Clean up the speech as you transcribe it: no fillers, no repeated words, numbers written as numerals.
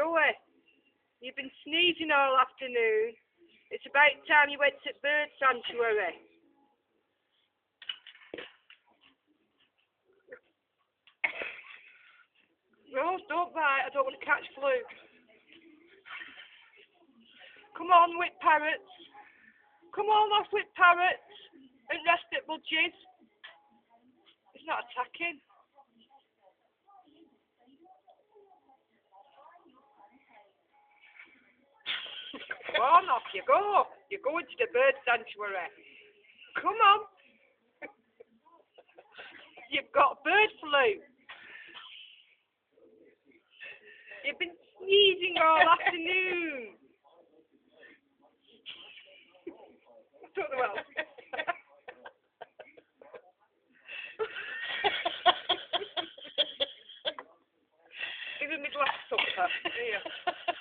go away. You've been sneezing all afternoon. It's about time you went to bird sanctuary. Rose, don't bite. I don't want to catch flu. Come on, whip parrots. Come on, off whip parrots. And rest at budgies. It's not attacking. Come on, off you go. You're going to the bird sanctuary. Come on. You've got bird flu. You've been sneezing all afternoon. I don't know what else. Give him his last supper. Here.